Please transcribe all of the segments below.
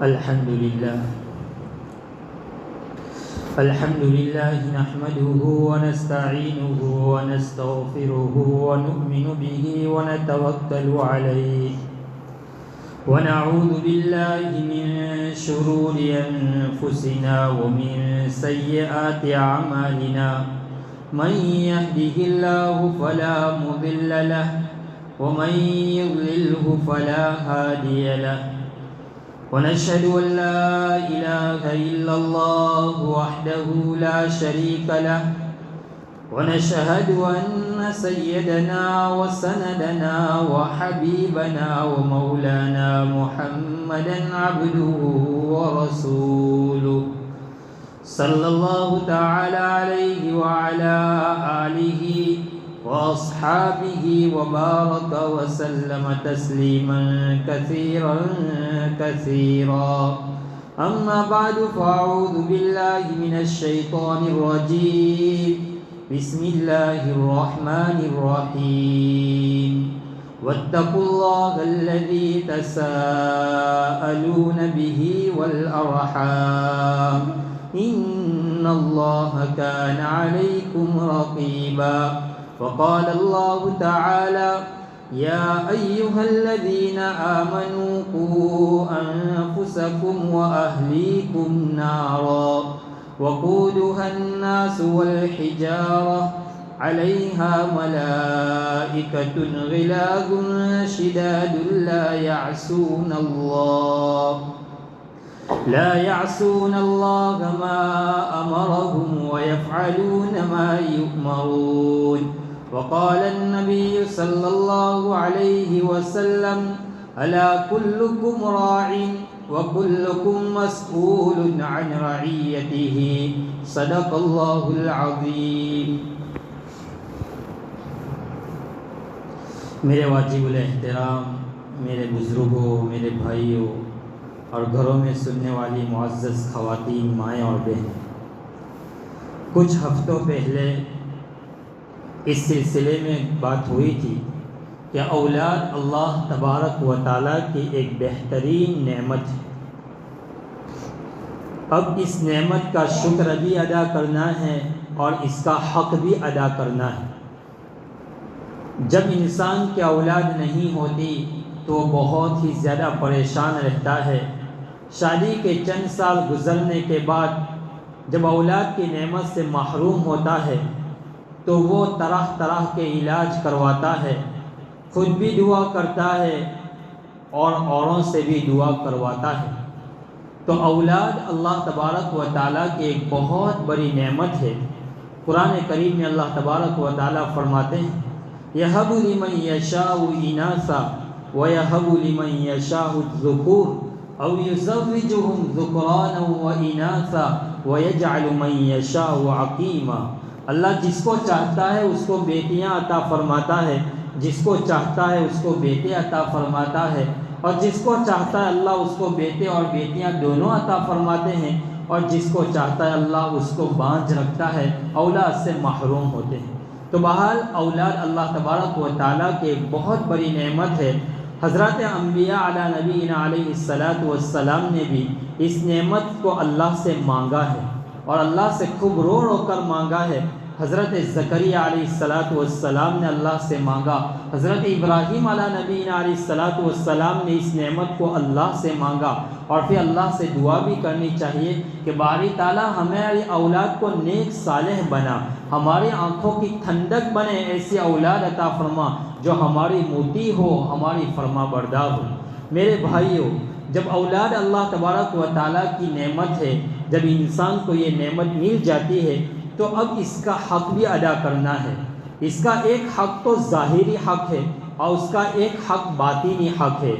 الحمد لله نحمده ونستعينه ونستغفره ونؤمن به ونتوكل عليه ونعوذ بالله من شرور أنفسنا ومن سيئات أعمالنا من يهده الله فلا مضل له ومن يضلله فلا هادي له ونشهد أن لا إله إلا الله وحده لا شريك له ونشهد أن سيدنا وسندنا وحبيبنا ومولانا محمدا عبده ورسوله صلى الله تعالى عليه وعلى آله وأصحابه وبارك وسلم تسليما كثيرا كثيرا أما بعد فأعوذ بالله من الشيطان الرجيم بسم الله الرحمن الرحيم واتقوا الله الذي تساءلون به والأرحام إن الله كان عليكم رقيبا وقال الله تعالى يا أيها الذين آمنوا قوا أنفسكم وأهليكم نارا وقودها الناس والحجارة عليها ملائكة غلاظ شداد لا يعصون الله ما أمرهم ويفعلون ما يؤمرون وقال النبي صلى الله عليه وسلم ألا كلكم راع وكلكم مسؤول عن رعيته صدق الله العظيم. میرے واجب الاحترام، میرے بزرگوں، میرے بھائیوں اور گھروں میں سننے والی معزز خواتین، مائیں اور بہنیں، کچھ ہفتوں پہلے اس سلسلے میں بات ہوئی تھی کہ اولاد اللہ تبارک و تعالیٰ کی ایک بہترین نعمت ہے. اب اس نعمت کا شکر بھی ادا کرنا ہے اور اس کا حق بھی ادا کرنا ہے. جب انسان کی اولاد نہیں ہوتی تو وہ بہت ہی زیادہ پریشان رہتا ہے. شادی کے چند سال گزرنے کے بعد جب اولاد کی نعمت سے محروم ہوتا ہے تو وہ طرح طرح کے علاج کرواتا ہے، خود بھی دعا کرتا ہے اور اوروں سے بھی دعا کرواتا ہے. تو اولاد اللہ تبارک و تعالیٰ کی ایک بہت بڑی نعمت ہے. قرآن کریم میں اللہ تبارک و تعالیٰ فرماتے ہیں یَهَبُ لِمَن يَشَاءُ إِنَاثًا وَيَهَبُ لِمَن يَشَاءُ الذُّكُورَ أَوْ يُزَوِّجُهُمْ ذُكْرَانًا وَإِنَاثًا وَيَجْعَلُ مَن يَشَاءُ عَقِيمًا. اللہ جس کو چاہتا ہے اس کو بیٹیاں عطا فرماتا ہے، جس کو چاہتا ہے اس کو بیٹے عطا فرماتا ہے، اور جس کو چاہتا ہے اللہ اس کو بیٹے اور بیٹیاں دونوں عطا فرماتے ہیں، اور جس کو چاہتا ہے اللہ اس کو بانجھ رکھتا ہے، اولاد سے محروم ہوتے ہیں. تو بہرحال اولاد اللہ تبارک و تعالیٰ کی ایک بہت بڑی نعمت ہے. حضرات انبیاء علی نبینا علیہ السلام نے بھی اس نعمت کو اللہ سے مانگا ہے اور اللہ سے خوب رو رو کر مانگا ہے. حضرت زکریا علیہ السلام نے اللہ سے مانگا، حضرت ابراہیم علیہ نبینا علیہ السلام نے اس نعمت کو اللہ سے مانگا. اور پھر اللہ سے دعا بھی کرنی چاہیے کہ باری تعالیٰ ہماری اولاد کو نیک صالح بنا، ہماری آنکھوں کی ٹھنڈک بنے، ایسی اولاد عطا فرما جو ہماری مطیع ہو، ہماری فرما بردار ہو. میرے بھائیوں، جب اولاد اللہ تبارک و تعالیٰ کی نعمت ہے، جب انسان کو یہ نعمت مل جاتی ہے تو اب اس کا حق بھی ادا کرنا ہے. اس کا ایک حق تو ظاہری حق ہے اور اس کا ایک حق باطنی حق ہے.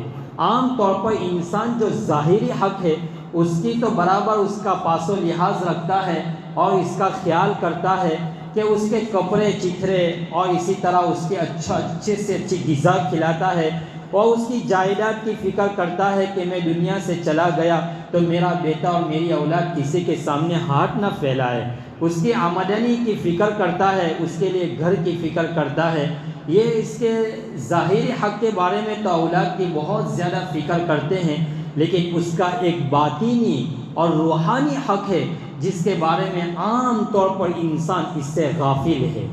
عام طور پر انسان جو ظاہری حق ہے اس کی تو برابر اس کا پاس و لحاظ رکھتا ہے اور اس کا خیال کرتا ہے کہ اس کے کپڑے چتھرے اور اسی طرح اس کے اچھے سے اچھی غذا کھلاتا ہے اور اس کی جائیداد کی فکر کرتا ہے کہ میں دنیا سے چلا گیا تو میرا بیٹا اور میری اولاد کسی کے سامنے ہاتھ نہ پھیلائے. اس کی آمدنی کی فکر کرتا ہے، اس کے لیے گھر کی فکر کرتا ہے. یہ اس کے ظاہری حق کے بارے میں تو اولاد کی بہت زیادہ فکر کرتے ہیں، لیکن اس کا ایک باطینی اور روحانی حق ہے جس کے بارے میں عام طور پر انسان اس سے غافل ہے.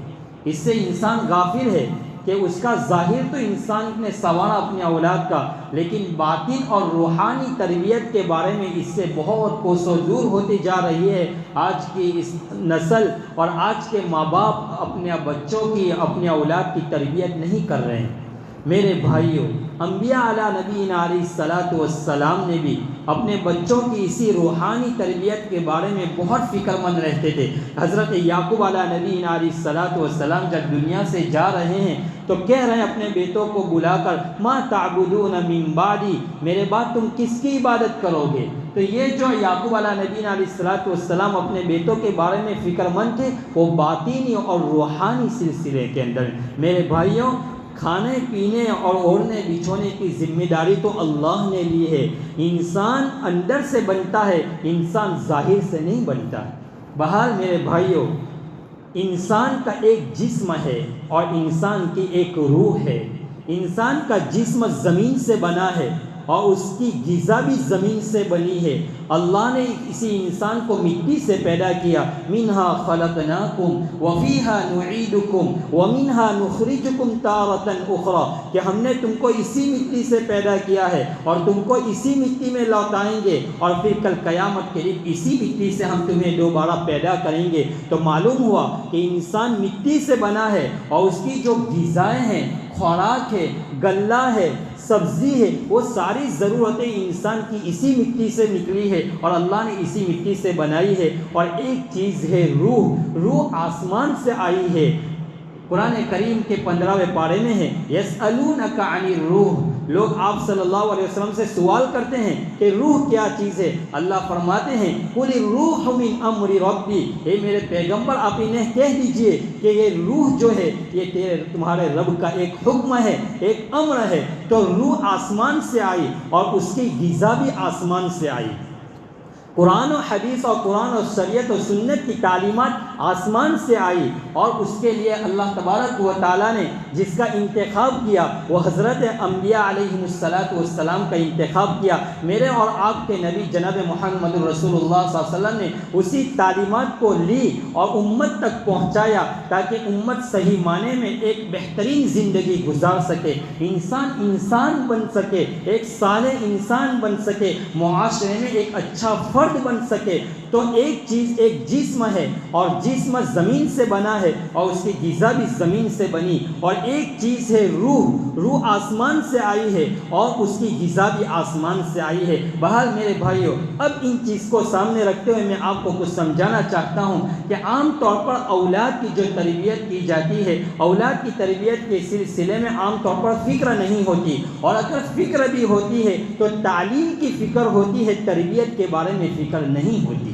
اس سے انسان غافل ہے کہ اس کا ظاہر تو انسان نے سنوارا اپنے اولاد کا، لیکن باطن اور روحانی تربیت کے بارے میں اس سے بہت کوسوں دور ہوتی جا رہی ہے. آج کی اس نسل اور آج کے ماں باپ اپنے بچوں کی، اپنے اولاد کی تربیت نہیں کر رہے ہیں. میرے بھائیوں، انبیاء علیہ نبینا علیہ الصلاۃ والسلام نے بھی اپنے بچوں کی اسی روحانی تربیت کے بارے میں بہت فکر مند رہتے تھے. حضرت یعقوب علیہ نبینا علیہ الصلاۃ والسلام جب دنیا سے جا رہے ہیں تو کہہ رہے ہیں اپنے بیٹوں کو بلا کر، ما تعبدون من بعدی، میرے بعد تم کس کی عبادت کرو گے؟ تو یہ جو یعقوب علیہ نبینا علیہ الصلاۃ والسلام اپنے بیٹوں کے بارے میں فکر مند تھے، وہ باطینی اور روحانی سلسلے کے اندر. میرے بھائیوں، کھانے پینے اور اوڑھنے بچھونے کی ذمہ داری تو اللہ نے لی ہے. انسان اندر سے بنتا ہے، انسان ظاہر سے نہیں بنتا. بہرحال میرے بھائیوں، انسان کا ایک جسم ہے اور انسان کی ایک روح ہے. انسان کا جسم زمین سے بنا ہے اور اس کی غذا بھی زمین سے بنی ہے. اللہ نے اسی انسان کو مٹی سے پیدا کیا. منہا خلقناکم وفیہا نعیدکم ومنہا نخرجکم تارۃ اخری، کہ ہم نے تم کو اسی مٹی سے پیدا کیا ہے اور تم کو اسی مٹی میں لوٹائیں گے اور پھر کل قیامت کے دن اسی مٹی سے ہم تمہیں دوبارہ پیدا کریں گے. تو معلوم ہوا کہ انسان مٹی سے بنا ہے اور اس کی جو غذائیں ہیں، خوراک ہے، غلہ ہے، سبزی ہے، وہ ساری ضرورتیں انسان کی اسی مٹی سے نکلی ہے اور اللہ نے اسی مٹی سے بنائی ہے. اور ایک چیز ہے روح. روح آسمان سے آئی ہے. قرآن کریم کے 15ویں پارے میں ہے، یسألونک عن الروح. لوگ آپ صلی اللہ علیہ وسلم سے سوال کرتے ہیں کہ روح کیا چیز ہے. اللہ فرماتے ہیں، قل الروح من امر ربی، اے میرے پیغمبر آپ انہیں کہہ دیجئے کہ یہ روح جو ہے یہ تمہارے رب کا ایک حکم ہے، ایک امر ہے. تو روح آسمان سے آئی اور اس کی غذا بھی آسمان سے آئی. قرآن و حدیث اور قرآن و شریعت و سنت کی تعلیمات آسمان سے آئی اور اس کے لیے اللہ تبارک و تعالیٰ نے جس کا انتخاب کیا وہ حضرت انبیاء علیہ السلام کا انتخاب کیا. میرے اور آپ کے نبی جناب محمد رسول اللہ صلی اللہ علیہ وسلم نے اسی تعلیمات کو لی اور امت تک پہنچایا تاکہ امت صحیح معنی میں ایک بہترین زندگی گزار سکے، انسان بن سکے، ایک صالح انسان بن سکے، معاشرے میں ایک اچھا فرد بن سکے. تو ایک چیز ایک جسم ہے اور جسم زمین سے بنا ہے اور اس کی غذا بھی زمین سے بنی. اور ایک چیز ہے روح. روح آسمان سے آئی ہے اور اس کی غذا بھی آسمان سے آئی ہے. بہرحال میرے بھائیوں، اب ان چیز کو سامنے رکھتے ہوئے میں آپ کو کچھ سمجھانا چاہتا ہوں کہ عام طور پر اولاد کی جو تربیت کی جاتی ہے، اولاد کی تربیت کے سلسلے میں عام طور پر فکر نہیں ہوتی، اور اگر فکر بھی ہوتی ہے تو تعلیم کی فکر ہوتی ہے، تربیت کے بارے میں فکر نہیں ہوتی.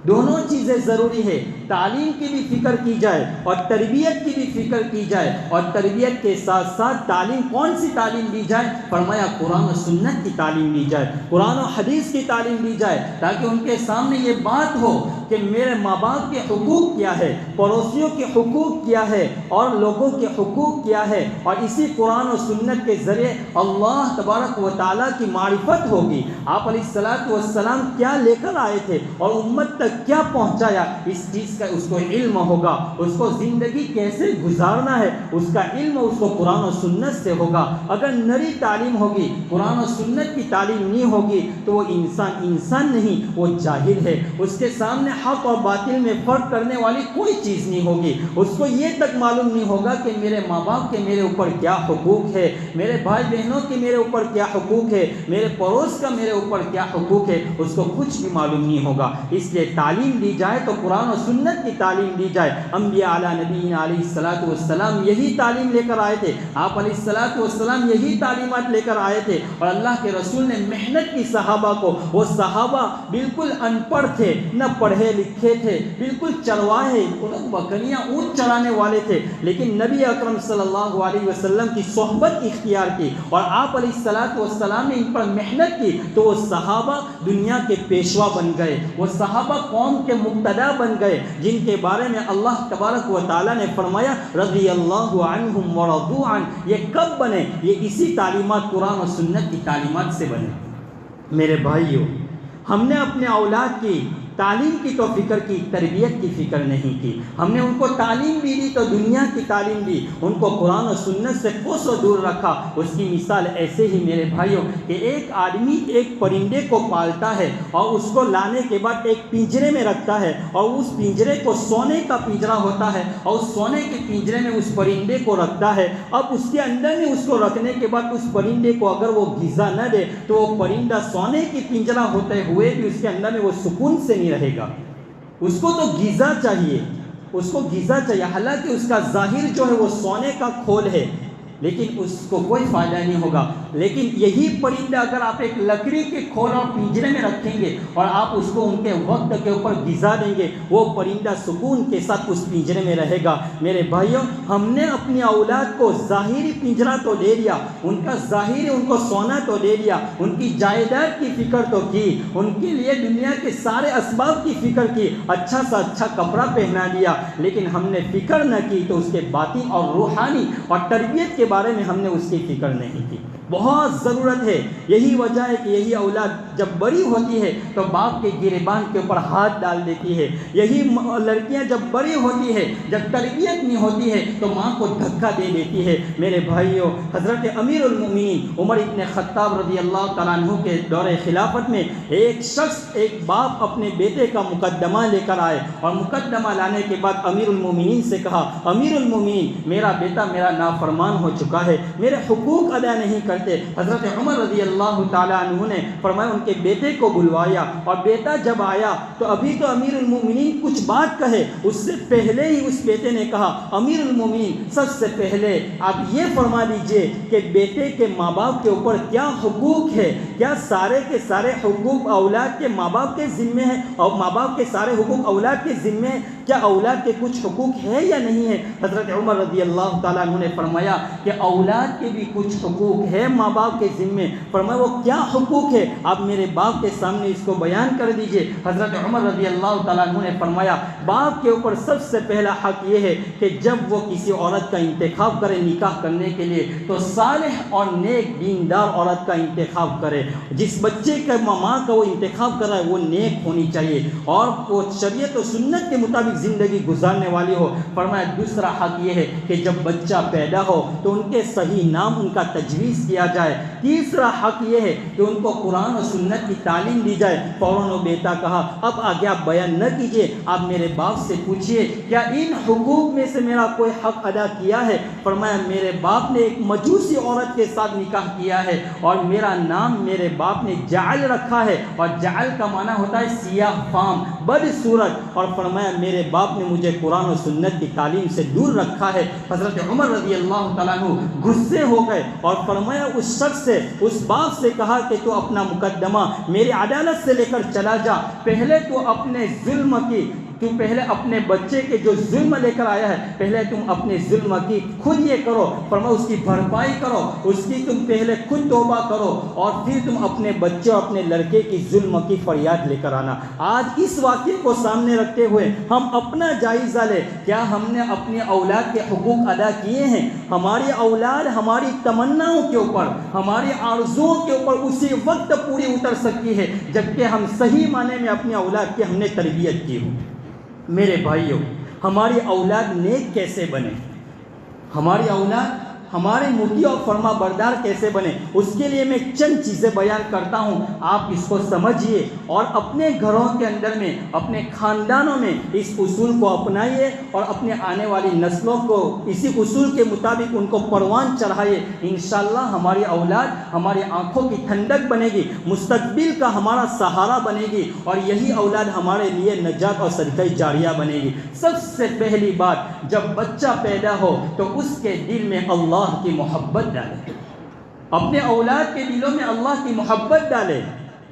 دونوں چیزیں ضروری ہے. تعلیم کی بھی فکر کی جائے اور تربیت کی بھی فکر کی جائے. اور تربیت کے ساتھ ساتھ تعلیم، کون سی تعلیم دی جائے؟ فرمایا قرآن و سنت کی تعلیم دی جائے، قرآن و حدیث کی تعلیم دی جائے، تاکہ ان کے سامنے یہ بات ہو کہ میرے ماں باپ کے حقوق کیا ہے، پڑوسیوں کے حقوق کیا ہے اور لوگوں کے حقوق کیا ہے. اور اسی قرآن و سنت کے ذریعے اللہ تبارک و تعالیٰ کی معرفت ہوگی. آپ علیہ الصلاۃ والسلام کیا لے کر آئے تھے اور امت تک کیا پہنچایا، اس چیز کا اس کو علم ہوگا. اس کو زندگی کیسے گزارنا ہے اس کا علم اس کو قرآن و سنت سے ہوگا. اگر نری تعلیم ہوگی، قرآن و سنت کی تعلیم نہیں ہوگی تو وہ انسان نہیں، وہ جاہل ہے. اس کے سامنے حق اور باطل میں فرق کرنے والی کوئی چیز نہیں ہوگی. اس کو یہ تک معلوم نہیں ہوگا کہ میرے ماں باپ کے میرے اوپر کیا حقوق ہے، میرے بھائی بہنوں کے میرے اوپر کیا حقوق ہے، میرے پڑوس کا میرے اوپر کیا حقوق ہے. اس کو کچھ بھی معلوم نہیں ہوگا. اس لیے تعلیم دی جائے تو قرآن و سنت کی تعلیم دی جائے. انبیاء علیہ نبینا علیہ الصلاۃ والسلام یہی تعلیم لے کر آئے تھے. آپ علیہ الصلاۃ والسلام یہی تعلیمات لے کر آئے تھے. اور اللہ کے رسول نے محنت کی صحابہ کو. وہ صحابہ بالکل ان پڑھ تھے، نہ پڑھے لکھے تھے، بالکل چرواہے، بکریاں اونٹ چرانے والے تھے، لیکن نبی اکرم صلی اللہ علیہ وسلم کی صحبت اختیار کی اور آپ علیہ الصلاۃ والسلام نے ان پر محنت کی. تو وہ صحابہ دنیا کے پیشوا بن گئے، وہ صحابہ قوم کے مقتدا بن گئے، جن کے بارے میں اللہ تبارک و تعالیٰ نے فرمایا رضی اللہ عنہم ورضوا عنہ. یہ کب بنے؟ یہ اسی تعلیمات قرآن و سنت کی تعلیمات سے بنے. میرے بھائیوں، ہم نے اپنے اولاد کی تعلیم کی تو فکر کی، تربیت کی فکر نہیں کی۔ ہم نے ان کو تعلیم بھی دی تو دنیا کی تعلیم دی، ان کو قرآن و سنت سے کوسوں دور رکھا۔ اس کی مثال ایسے ہی میرے بھائیوں کہ ایک آدمی ایک پرندے کو پالتا ہے اور اس کو لانے کے بعد ایک پنجرے میں رکھتا ہے، اور اس پنجرے کو سونے کا پنجرا ہوتا ہے، اور اس سونے کے پنجرے میں اس پرندے کو رکھتا ہے۔ اب اس کے اندر میں اس کو رکھنے کے بعد اس پرندے کو اگر وہ غذا نہ دے تو وہ پرندہ سونے کی پنجرا ہوتے ہوئے بھی اس کے اندر میں وہ سکون سے رہے گا۔ اس کو تو غذا چاہیے، اس کو غذا چاہیے، حالانکہ اس کا ظاہر جو ہے وہ سونے کا کھول ہے، لیکن اس کو کوئی فائدہ نہیں ہوگا۔ لیکن یہی پرندہ اگر آپ ایک لکڑی کے کھول اور پنجرے میں رکھیں گے اور آپ اس کو ان کے وقت کے اوپر غذا دیں گے، وہ پرندہ سکون کے ساتھ اس پنجرے میں رہے گا۔ میرے بھائیوں، ہم نے اپنی اولاد کو ظاہری پنجرا تو دے دیا، ان کا ظاہری ان کو سونا تو دے دیا، ان کی جائیداد کی فکر تو کی، ان کے لیے دنیا کے سارے اسباب کی فکر کی، اچھا سا اچھا کپڑا پہنا دیا، لیکن ہم نے فکر نہ کی تو اس کے باطن اور روحانی اور تربیت کے بارے میں ہم نے اس کی فکر نہیں کی۔ بہت ضرورت ہے، یہی وجہ ہے کہ یہی اولاد جب بڑی ہوتی ہے تو باپ کے گریبان کے اوپر ہاتھ ڈال دیتی ہے، یہی لڑکیاں جب بڑی ہوتی ہے، جب تربیت نہیں ہوتی ہے تو ماں کو دھکا دے دیتی ہے۔ میرے بھائیوں، حضرت امیر المؤمنین عمر ابن خطاب رضی اللہ تعالیٰ عنہ کے دور خلافت میں ایک شخص، ایک باپ اپنے بیٹے کا مقدمہ لے کر آئے، اور مقدمہ لانے کے بعد امیر المؤمنین سے کہا، امیر المؤمنین، میرا بیٹا میرا نافرمان ہو چکا ہے، میرے حقوق ادا نہیں کرتے۔ حضرت عمر رضی اللہ تعالیٰ عنہ نے فرمایا ان کے بیٹے کو بلوایا، اور بیٹا جب آیا تو ابھی تو امیر المؤمنین کچھ بات کہے اس سے پہلے ہی اس بیٹے نے کہا، امیر المؤمنین، سب سے پہلے آپ یہ فرما دیجئے کہ بیٹے کے ماں باپ کے اوپر کیا حقوق ہے، کیا سارے کے سارے حقوق اولاد کے ماں باپ کے ذمے ہیں، اور ماں باپ کے سارے حقوق اولاد کے ذمے ہیں، کیا اولاد کے کچھ حقوق ہے یا نہیں ہے؟ حضرت عمر رضی اللہ تعالیٰ عنہ نے فرمایا کہ اولاد کے بھی کچھ حقوق ہے ماں باپ کے ذمے۔ فرمایا وہ کیا حقوق ہے، آپ میرے باپ کے سامنے اس کو بیان کر دیجئے۔ حضرت عمر رضی اللہ تعالیٰ عنہ نے فرمایا باپ کے اوپر سب سے پہلا حق یہ ہے کہ جب وہ کسی عورت کا انتخاب کرے نکاح کرنے کے لیے تو صالح اور نیک دیندار عورت کا انتخاب کرے۔ جس بچے کا ماں کا وہ انتخاب کر رہا ہے وہ نیک ہونی چاہیے اور وہ شریعت و سنت کے مطابق زندگی گزارنے والی ہو۔ فرمایا دوسرا حق یہ ہے کہ جب بچہ پیدا ہو تو ان کے صحیح نام ان کا تجویز کیا جائے۔ تیسرا حق یہ ہے کہ ان کو قرآن و سنت کی تعلیم دی جائے۔ فوراً وہ بیٹا کہا اب آگے آپ بیان نہ کیجیے، آپ میرے باپ سے پوچھیے کیا ان حقوق میں سے میرا کوئی حق ادا کیا ہے؟ فرمایا میرے باپ نے ایک مجوسی عورت کے ساتھ نکاح کیا ہے اور میرا نام میرے باپ نے جعل رکھا ہے، اور جعل کا معنی ہوتا ہے سیاہ فام، بد صورت، اور فرمایا میرے باپ نے مجھے قرآن و سنت کی تعلیم سے دور رکھا ہے۔ حضرت عمر رضی اللہ تعالیٰ عنہ غصے ہو گئے اور فرمایا اس شخص سے، اس باپ سے کہا کہ تو اپنا مقدمہ میری عدالت سے لے کر چلا جا، پہلے تو اپنے ظلم کی، تم پہلے اپنے بچے کے جو ظلم لے کر آیا ہے پہلے تم اپنے ظلم کی خود یہ کرو، فرمایا اس کی بھرپائی کرو، اس کی تم پہلے خود توبہ کرو اور پھر تم اپنے بچے اور اپنے لڑکے کی ظلم کی فریاد لے کر آنا۔ آج اس واقعے کو سامنے رکھتے ہوئے ہم اپنا جائزہ لیں، کیا ہم نے اپنی اولاد کے حقوق ادا کیے ہیں؟ ہماری اولاد ہماری تمناؤں کے اوپر، ہماری آرزوؤں کے اوپر اسی وقت پوری اتر سکتی ہے جبکہ ہم صحیح معنی میں اپنی اولاد کی ہم نے تربیت کی ہو۔ میرے بھائیوں، ہماری اولاد نیک کیسے بنے، ہماری اولاد ہمارے مطیع اور فرما بردار کیسے بنے، اس کے لیے میں چند چیزیں بیان کرتا ہوں، آپ اس کو سمجھیے اور اپنے گھروں کے اندر میں، اپنے خاندانوں میں اس اصول کو اپنائیے اور اپنے آنے والی نسلوں کو اسی اصول کے مطابق ان کو پروان چڑھائیے۔ انشاءاللہ ہماری اولاد ہماری آنکھوں کی ٹھنڈک بنے گی، مستقبل کا ہمارا سہارا بنے گی، اور یہی اولاد ہمارے لیے نجات اور صدقہ جاریہ بنے گی۔ سب سے پہلی بات، جب بچہ پیدا ہو تو اس کے دل میں اللہ کی محبت ڈالے، اپنے اولاد کے دلوں میں اللہ کی محبت ڈالے،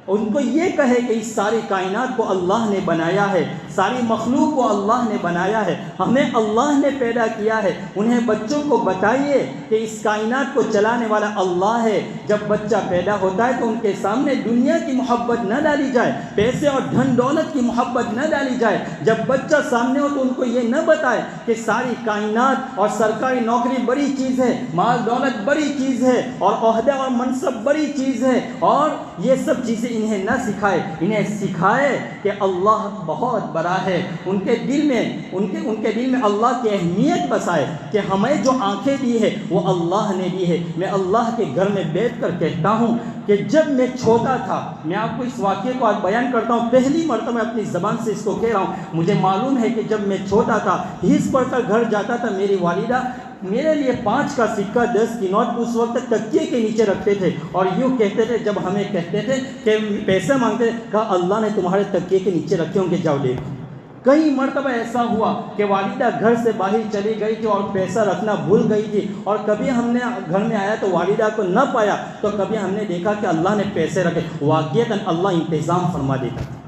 ان کو یہ کہے کہ اس ساری کائنات کو اللہ نے بنایا ہے، ساری مخلوق کو اللہ نے بنایا ہے، ہمیں اللہ نے پیدا کیا ہے۔ انہیں بچوں کو بتائیے کہ اس کائنات کو چلانے والا اللہ ہے۔ جب بچہ پیدا ہوتا ہے تو ان کے سامنے دنیا کی محبت نہ ڈالی جائے، پیسے اور دھن دولت کی محبت نہ ڈالی جائے۔ جب بچہ سامنے ہو تو ان کو یہ نہ بتائے کہ ساری کائنات اور سرکاری نوکری بڑی چیز ہے، مال دولت بڑی چیز ہے، اور عہدہ اور منصب بڑی چیز ہے، اور یہ سب چیزیں انہیں نہ سکھائے۔ انہیں سکھائے کہ اللہ بہت بڑا ہے۔ ان کے دل میں اللہ کی اہمیت بسائے کہ ہمیں جو آنکھیں دی ہے وہ اللہ نے دی ہے۔ میں اللہ کے گھر میں بیٹھ کر کہتا ہوں کہ جب میں چھوٹا تھا، میں آپ کو اس واقعے کو آج بیان کرتا ہوں، پہلی مرتبہ اپنی زبان سے اس کو کہہ رہا ہوں۔ مجھے معلوم ہے کہ جب میں چھوٹا تھا، حص پڑھ کر گھر جاتا تھا، میری والدہ میرے لیے 5 کا سکہ 10 کی نوٹ اس وقت تکیے کے نیچے رکھتے تھے، اور یوں کہتے تھے، جب ہمیں کہتے تھے کہ پیسے مانگتے تھے، کہا اللہ نے تمہارے تکیے کے نیچے رکھے ہوں گے، جاؤ لے۔ کئی مرتبہ ایسا ہوا کہ والدہ گھر سے باہر چلی گئی تھی اور پیسہ رکھنا بھول گئی تھی، اور کبھی ہم نے گھر میں آیا تو والدہ کو نہ پایا، تو کبھی ہم نے دیکھا کہ اللہ نے پیسے رکھے، واقعتاً اللہ انتظام فرما دیتا تھا۔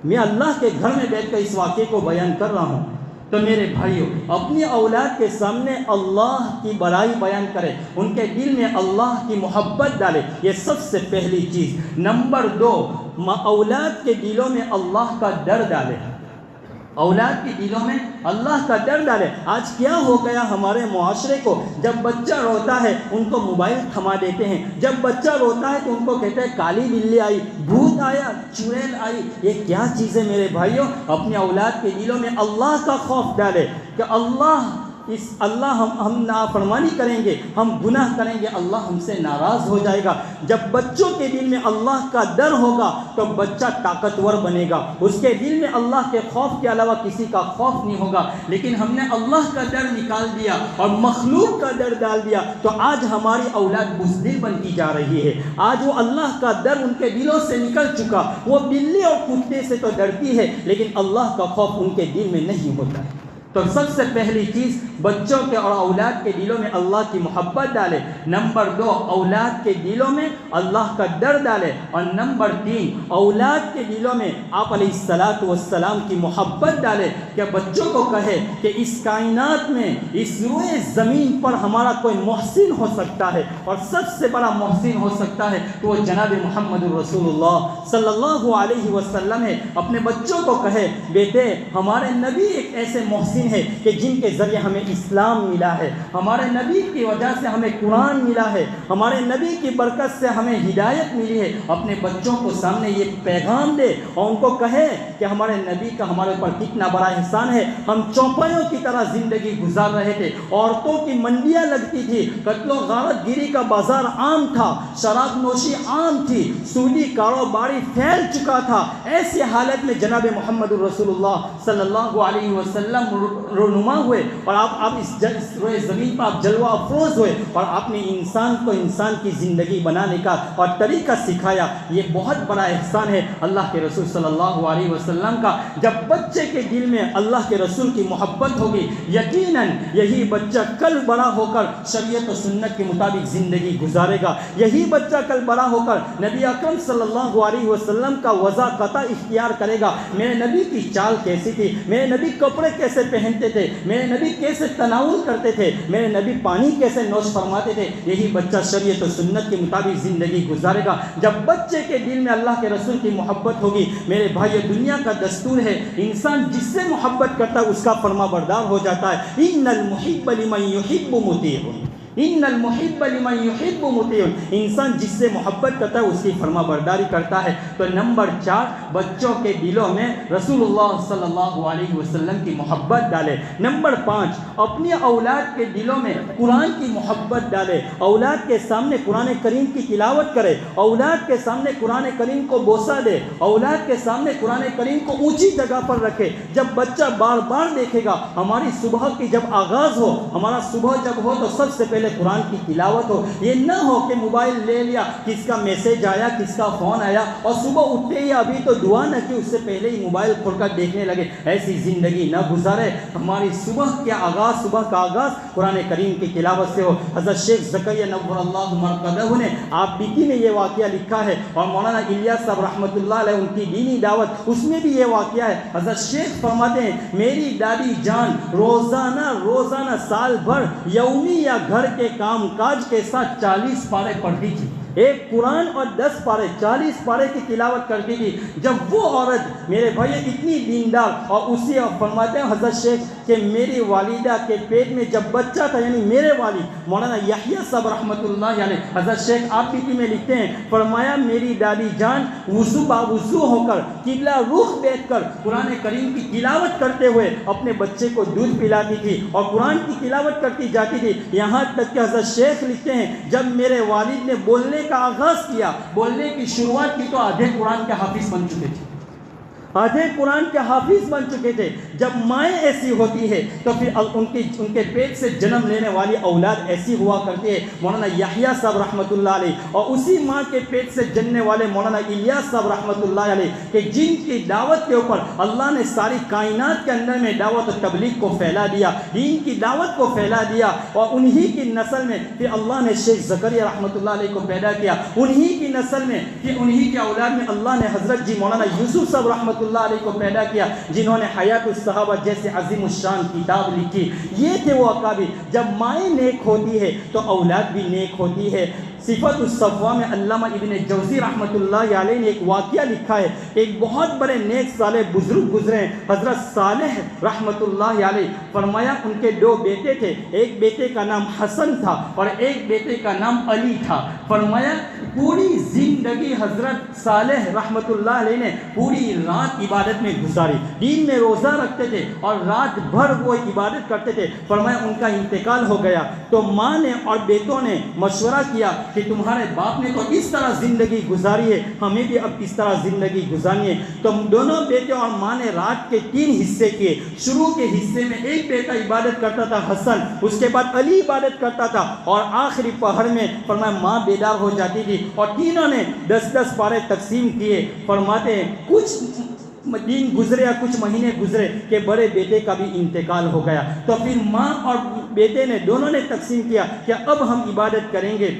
میں اللہ کے گھر میں بیٹھ کر اس واقعے کو بیان کر رہا ہوں۔ تو میرے بھائیوں، اپنی اولاد کے سامنے اللہ کی بڑائی بیان کرے، ان کے دل میں اللہ کی محبت ڈالے، یہ سب سے پہلی چیز۔ نمبر 2، اولاد کے دلوں میں اللہ کا ڈر ڈالے۔ اولاد کے دلوں میں اللہ کا ڈر ڈالے۔ آج کیا ہو گیا ہمارے معاشرے کو، جب بچہ روتا ہے ان کو موبائل تھما دیتے ہیں، جب بچہ روتا ہے تو ان کو کہتے ہیں کالی بلی آئی، بھوت آیا، چڑیل آئی۔ یہ کیا چیز ہے میرے بھائیوں؟ اپنے اولاد کے دلوں میں اللہ کا خوف ڈالے کہ اللہ ہم نافرمانی کریں گے، ہم گناہ کریں گے، اللہ ہم سے ناراض ہو جائے گا۔ جب بچوں کے دل میں اللہ کا ڈر ہوگا تو بچہ طاقتور بنے گا، اس کے دل میں اللہ کے خوف کے علاوہ کسی کا خوف نہیں ہوگا۔ لیکن ہم نے اللہ کا ڈر نکال دیا اور مخلوق کا ڈر ڈال دیا، تو آج ہماری اولاد بزدل بنتی جا رہی ہے۔ آج وہ اللہ کا ڈر ان کے دلوں سے نکل چکا، وہ بلی اور کتے سے تو ڈرتی ہے لیکن اللہ کا خوف ان کے دل میں نہیں ہوتا ہے۔ تو سب سے پہلی چیز، بچوں کے اور اولاد کے دلوں میں اللہ کی محبت ڈالے۔ نمبر 2، اولاد کے دلوں میں اللہ کا ڈر ڈالے۔ اور نمبر 3، اولاد کے دلوں میں آپ علیہ الصلاۃ والسلام کی محبت ڈالے، کہ بچوں کو کہے کہ اس کائنات میں، اس روئے زمین پر ہمارا کوئی محسن ہو سکتا ہے، اور سب سے بڑا محسن ہو سکتا ہے تو وہ جناب محمد الرسول اللہ صلی اللہ علیہ وسلم ہے۔ اپنے بچوں کو کہے، بیٹے ہمارے نبی ایک ایسے محسن ہے کہ جن کے ذریعے ہمیں اسلام ملا ہے، ہمارے نبی کی وجہ سے ہمیں قرآن ملا ہے، ہمارے نبی کی برکت سے ہمیں ہدایت ملی ہے۔ اپنے بچوں کو سامنے یہ پیغام دے اور ان کو کہے کہ ہمارے نبی کا ہمارے اوپر کتنا بڑا احسان ہے۔ ہم چوپایوں کی طرح زندگی گزار رہے تھے، عورتوں کی منڈیاں لگتی تھی، قتل و غارت گیری کا بازار عام تھا، شراب نوشی عام تھی، سودی کاروباری پھیل چکا تھا۔ ایسی حالت میں جناب محمد الرسول اللہ صلی اللہ علیہ وسلم رونما ہوئے، اور آپ اس روئے زمین پر آپ جلوہ افروز ہوئے، اور آپ نے انسان کو انسان کی زندگی بنانے کا اور طریقہ سکھایا۔ یہ بہت بڑا احسان ہے اللہ کے رسول صلی اللہ علیہ وسلم کا۔ جب بچے کے دل میں اللہ کے رسول کی محبت ہوگی، یقیناً یہی بچہ کل بڑا ہو کر شریعت و سنت کے مطابق زندگی گزارے گا۔ یہی بچہ کل بڑا ہو کر نبی اکرم صلی اللہ علیہ وسلم کا وضع قطع اختیار کرے گا۔ میرے نبی کی چال کیسی تھی، میرے نبی کپڑے کیسے پہنتے تھے، میرے نبی کیسے تناول کرتے تھے، میرے نبی پانی کیسے نوش فرماتے تھے، یہی بچہ شریعت و سنت کے مطابق زندگی گزارے گا۔ جب بچے کے دل میں اللہ کے رسول کی محبت ہوگی، میرے بھائی، دنیا کا دستور ہے انسان جس سے محبت کرتا ہے اس کا فرما بردار ہو جاتا ہے۔ ان المحب لمن یحب مطیع، ان المحب لمن یحب مطیع، انسان جس سے محبت کرتا ہے اس کی فرما برداری کرتا ہے۔ تو نمبر 4، بچوں کے دلوں میں رسول اللہ صلی اللہ علیہ وسلم کی محبت ڈالے۔ نمبر 5، اپنی اولاد کے دلوں میں قرآن کی محبت ڈالے، اولاد کے سامنے قرآن کریم کی تلاوت کرے، اولاد کے سامنے قرآن کریم کو بوسہ دے، اولاد کے سامنے قرآن کریم کو اونچی جگہ پر رکھے۔ جب بچہ بار بار دیکھے گا، ہماری صبح کی جب آغاز ہو، ہمارا صبح جب ہو تو سب سے پہلے پہلے قرآن کی تلاوت ہو. یہ نہ ہو کہ موبائل لے لیا, کس کا میسج آیا, کس کا فون آیا, اور صبح اٹھتے ہی ابھی تو دعا نہ کی, اس سے پہلے ہی موبائل کھول کر دیکھنے لگے. ایسی زندگی نہ گزارے. ہماری صبح کا آغاز قرآن کریم کی تلاوت سے ہو. حضرت شیخ زکریا نور اللہ مرقدہ نے آپ بیتی میں یہ واقعہ لکھا ہے, اور مولانا الیاس صاحب رحمۃ اللہ علیہ ان کی دینی دعوت اس میں بھی یہ واقعہ ہے. حضرت شیخ فرماتے ہیں میری دادی جان روزانہ سال بھر یومی یا گھر کے کام کاج کے ساتھ 40 پارے پڑھتی تھی. ایک قرآن اور 10 پارے 40 پارے کی تلاوت کرتی تھی. جب وہ عورت میرے بھائی اتنی دیندار, اور اسی فرماتے ہیں حضرت شیخ کہ میری والدہ کے پیٹ میں جب بچہ تھا, یعنی میرے والد مولانا یحییٰ صاحب رحمۃ اللہ علیہ, حضرت شیخ آپ کی میں لکھتے ہیں فرمایا میری دادی جان وضو ہو کر قبلہ رخ بیٹھ کر قرآن کریم کی تلاوت کرتے ہوئے اپنے بچے کو دودھ پلاتی تھی اور قرآن کی تلاوت کرتی جاتی تھی. یہاں تک کہ حضرت شیخ لکھتے ہیں جب میرے والد نے بولنے کا آغاز کیا, بولنے کی شروعات کی, تو آدھے قرآن کے حافظ بن چکے تھے. جب مائیں ایسی ہوتی ہے تو پھر ان کے پیٹ سے جنم لینے والی اولاد ایسی ہوا کرتی ہے. مولانا یحییٰ صاحب رحمۃ اللہ علیہ اور اسی ماں کے پیٹ سے جننے والے مولانا الیاس صاحب رحمۃ اللہ علیہ کہ جن کی دعوت کے اوپر اللہ نے ساری کائنات کے اندر میں دعوت و تبلیغ کو پھیلا دیا, دین کی دعوت کو پھیلا دیا, اور انہی کی نسل میں پھر اللہ نے شیخ زکریا رحمۃ اللہ علیہ کو پیدا کیا. انہی کی نسل میں پھر انہی کے اولاد میں اللہ نے حضرت جی مولانا یوسف صاحب رحمۃ اللہ علیہ کو پیدا کیا, جنہوں نے حیات الصحابہ جیسے عظیم الشان کتاب لکھی. یہ تھے وہ اکابر. جب مائیں نیک ہوتی ہے تو اولاد بھی نیک ہوتی ہے. صفت الصفوہ میں علامہ ابن جوزی رحمۃ اللہ علیہ نے ایک واقعہ لکھا ہے. ایک بہت بڑے نیک صالح بزرگ گزرے ہیں, حضرت صالح رحمۃ اللہ علیہ. فرمایا ان کے 2 بیٹے تھے, ایک بیٹے کا نام حسن تھا اور ایک بیٹے کا نام علی تھا. فرمایا پوری زندگی حضرت صالح رحمۃ اللہ علیہ نے پوری رات عبادت میں گزاری, دین میں روزہ رکھتے تھے اور رات بھر وہ عبادت کرتے تھے. فرمایا ان کا انتقال ہو گیا تو ماں نے اور بیٹوں نے مشورہ کیا کہ تمہارے باپ نے تو اس طرح زندگی گزاری ہے, ہمیں بھی اب اس طرح زندگی گزارنی ہے. تو دونوں بیٹے اور ماں نے رات کے 3 حصے کیے. شروع کے حصے میں ایک بیٹا عبادت کرتا تھا حسن, اس کے بعد علی عبادت کرتا تھا, اور آخری پہر میں فرمایا ماں بیدار ہو جاتی تھی اور تینوں نے 10-10 پارے تقسیم کیے. فرماتے ہیں کچھ دن گزرے یا کچھ مہینے گزرے کہ بڑے بیٹے کا بھی انتقال ہو گیا. تو پھر ماں اور بیٹے نے دونوں نے تقسیم کیا کہ اب ہم عبادت کریں گے.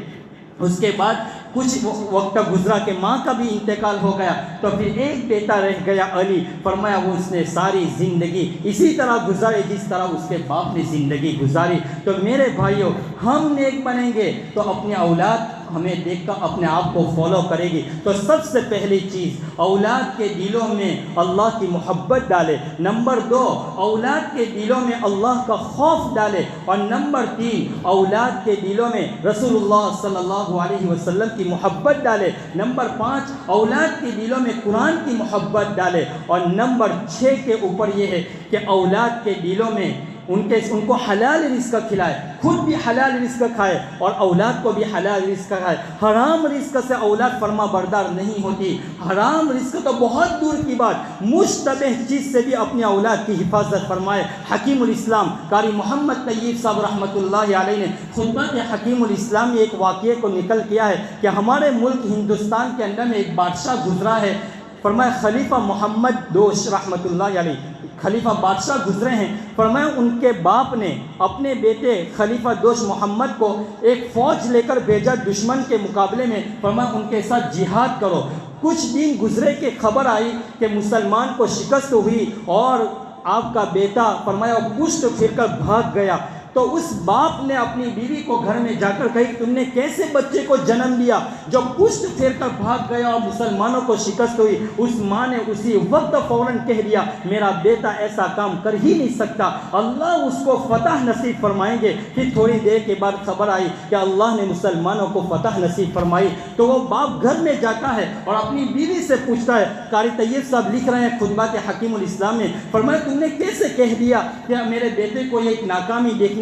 اس کے بعد کچھ وقت گزرا کہ ماں کا بھی انتقال ہو گیا, تو پھر ایک بیٹا رہ گیا علی. فرمایا وہ اس نے ساری زندگی اسی طرح گزاری جس طرح اس کے باپ نے زندگی گزاری. تو میرے بھائیوں, ہم نیک بنیں گے تو اپنے اولاد ہمیں دیکھ کر اپنے آپ کو فالو کرے گی. تو سب سے پہلی چیز اولاد کے دلوں میں اللہ کی محبت ڈالے. نمبر 2 اولاد کے دلوں میں اللہ کا خوف ڈالے. اور نمبر 3 اولاد کے دلوں میں رسول اللہ صلی اللہ علیہ وسلم کی محبت ڈالے. نمبر 5 اولاد کے دلوں میں قرآن کی محبت ڈالے. اور نمبر 6 کے اوپر یہ ہے کہ اولاد کے دلوں میں ان کو حلال رزق کھلائے, خود بھی حلال رزق کھائے اور اولاد کو بھی حلال رزق کھائے. حرام رزق سے اولاد فرما بردار نہیں ہوتی. حرام رزق تو بہت دور کی بات, مشتبہ چیز سے بھی اپنی اولاد کی حفاظت فرمائے. حکیم الاسلام قاری محمد طیب صاحب رحمۃ اللہ علیہ نے خطبہ حکیم الاسلام میں ایک واقعے کو نقل کیا ہے کہ ہمارے ملک ہندوستان کے اندر میں ایک بادشاہ گزرا ہے. فرمایا خلیفہ محمد دوش رحمۃ اللہ علیہ خلیفہ بادشاہ گزرے ہیں. فرمایا ان کے باپ نے اپنے بیٹے خلیفہ دوش محمد کو ایک فوج لے کر بھیجا دشمن کے مقابلے میں. فرمایا ان کے ساتھ جہاد کرو. کچھ دن گزرے کہ خبر آئی کہ مسلمان کو شکست ہوئی اور آپ کا بیٹا فرمایا پشت پھر کر بھاگ گیا. تو اس باپ نے اپنی بیوی کو گھر میں جا کر کہی تم نے کیسے بچے کو جنم دیا جو پشت پھیر کر بھاگ گیا اور مسلمانوں کو شکست ہوئی. اس ماں نے اسی وقت فوراً کہہ دیا میرا بیٹا ایسا کام کر ہی نہیں سکتا, اللہ اس کو فتح نصیب فرمائیں گے. پھر تھوڑی دیر کے بعد خبر آئی کہ اللہ نے مسلمانوں کو فتح نصیب فرمائی. تو وہ باپ گھر میں جاتا ہے اور اپنی بیوی سے پوچھتا ہے. قاری طیب صاحب لکھ رہے ہیں خطبات حکیم الاسلام میں, فرمایا تم نے کیسے کہہ دیا کہ میرے بیٹے کو ایک ناکامی دیکھنے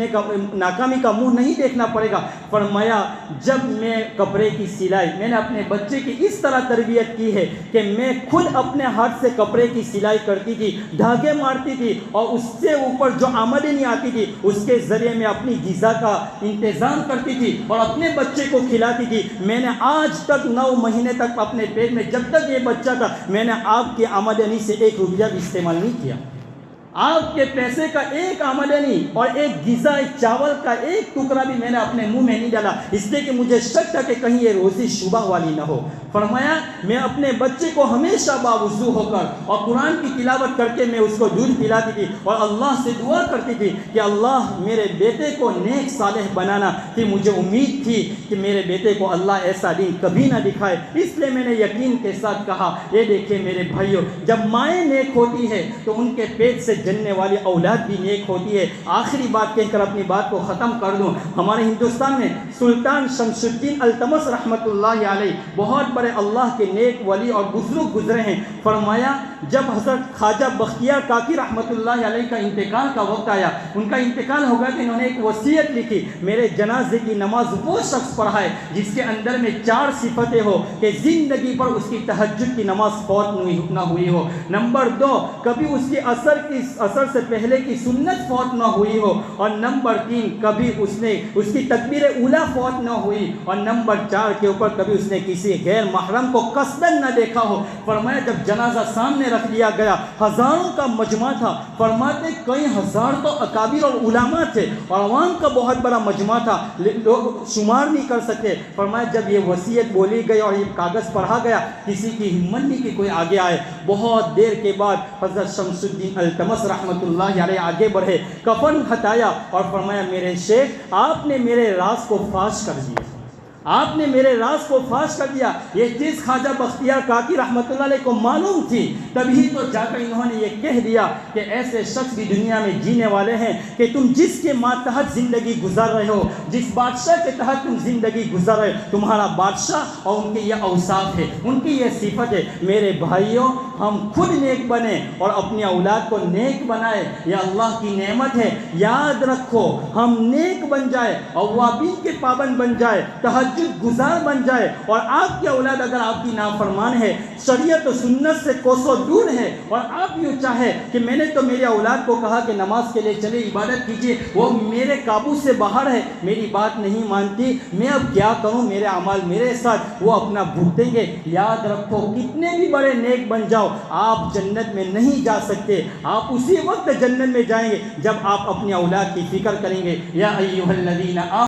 ناکامی کا منہ نہیں دیکھنا پڑے گا۔ فرمایا جب میں کپڑے کی سلائی، میں نے اپنے بچے کی اس طرح تربیت کی ہے کہ میں خود اپنے ہاتھ سے کپڑے کی سلائی کرتی تھی، دھاگے مارتی تھی، اور اس سے اوپر جو آمدنی آتی تھی اس کے ذریعے میں اپنی غذا کا انتظام کرتی تھی اور اپنے بچے کو کھلاتی تھی۔ میں نے آج تک 9 مہینے تک اپنے پیٹ میں جب تک یہ بچہ تھا، میں نے آپ کی آمدنی سے 1 روپیہ بھی استعمال نہیں کیا۔ آپ کے پیسے کا ایک آمدنی اور ایک غذا، ایک چاول کا ایک ٹکڑا بھی میں نے اپنے منہ میں نہیں ڈالا، اس لیے کہ مجھے شک تھا کہ کہیں یہ روزی شبہ والی نہ ہو۔ فرمایا میں اپنے بچے کو ہمیشہ باوضو ہو کر اور قرآن کی تلاوت کر کے میں اس کو دودھ پلاتی تھی اور اللہ سے دعا کرتی تھی کہ اللہ میرے بیٹے کو نیک صالح بنانا، کہ مجھے امید تھی کہ میرے بیٹے کو اللہ ایسا دن کبھی نہ دکھائے۔ اس لیے میں نے یقین کے ساتھ کہا، یہ دیکھیں میرے بھائیوں، جب مائیں نیک ہوتی ہے تو ان کے پیٹ سے جننے والی اولاد بھی نیک ہوتی ہے۔ آخری بات کہہ کر اپنی بات کو ختم کر دوں، ہمارے ہندوستان میں سلطان شمس الدین التمش رحمۃ اللہ علیہ بہت بڑے اللہ کے نیک ولی اور بزرگ گزرے ہیں۔ فرمایا جب حضرت خواجہ بختیار کاکی رحمۃ اللہ علیہ کا انتقال کا وقت آیا، ان کا انتقال ہو گیا کہ انہوں نے ایک وصیت لکھی، میرے جنازے کی نماز وہ شخص پڑھائے جس کے اندر میں 4 صفتیں ہو کہ زندگی پر اس کی تہجد کی نماز فوت نہ ہوئی ہو، نمبر 2 کبھی اس کی اثر سے پہلے کی سنت فوت نہ ہوئی ہو، اور نمبر 3 کبھی اس کی تکبیر اولا فوت نہ ہوئی، اور نمبر 4 کے اوپر کبھی اس نے کسی غیر محرم کو قصداً نہ دیکھا ہو۔ فرمایا جب جنازہ سامنے رکھ دیا گیا، ہزاروں کا مجمع تھا، فرماتے کئی ہزار تو اکابر اور علماء تھے اور عوام کا بہت بڑا مجمع تھا، لوگ شمار نہیں کر سکتے۔ فرمایا جب یہ وصیت بولی گئی اور یہ کاغذ پڑھا گیا، کسی کی ہمت نہیں کہ کوئی آگے آئے۔ بہت دیر کے بعد حضرت شمس الدین التمش رحمۃ اللہ علیہ آگے بڑھے، کفن ہٹایا اور فرمایا میرے شیخ آپ نے میرے راز کو فاش کر دیا، آپ نے میرے راز کو فاش کر دیا۔ یہ چیز خواجہ بختیار کاکی رحمۃ اللہ علیہ کو معلوم تھی، تبھی تو جا کر انہوں نے یہ کہہ دیا کہ ایسے شخص بھی دنیا میں جینے والے ہیں کہ تم جس کے ماتحت زندگی گزار رہے ہو، جس بادشاہ کے تحت تم زندگی گزار رہے ہو، تمہارا بادشاہ اور ان کے یہ اوصاف ہے، ان کی یہ صفت ہے۔ میرے بھائیوں، ہم خود نیک بنیں اور اپنی اولاد کو نیک بنائے، یہ اللہ کی نعمت ہے۔ یاد رکھو، ہم نیک بن جائے، اوابین کے پابند بن جائے، تہجد گزار بن جائے، اور آپ کی اولاد اگر آپ کی نافرمان ہے، شریعت و سنت سے کوسوں دور ہے، اور آپ یوں چاہے کہ میں نے تو میری اولاد کو کہا کہ نماز کے لیے چلے، عبادت کیجیے، وہ میرے قابو سے باہر ہے، میری بات نہیں مانتی، میں اب کیا کروں، میرے اعمال میرے ساتھ وہ اپنا بھگتیں گے۔ یاد رکھو، کتنے بھی بڑے نیک بن جاؤ، آپ جنت میں نہیں جا سکتے، آپ اسی وقت جنت میں جائیں گے جب آپ اپنی اولاد کی فکر کریں گے۔ یا ایھا الذین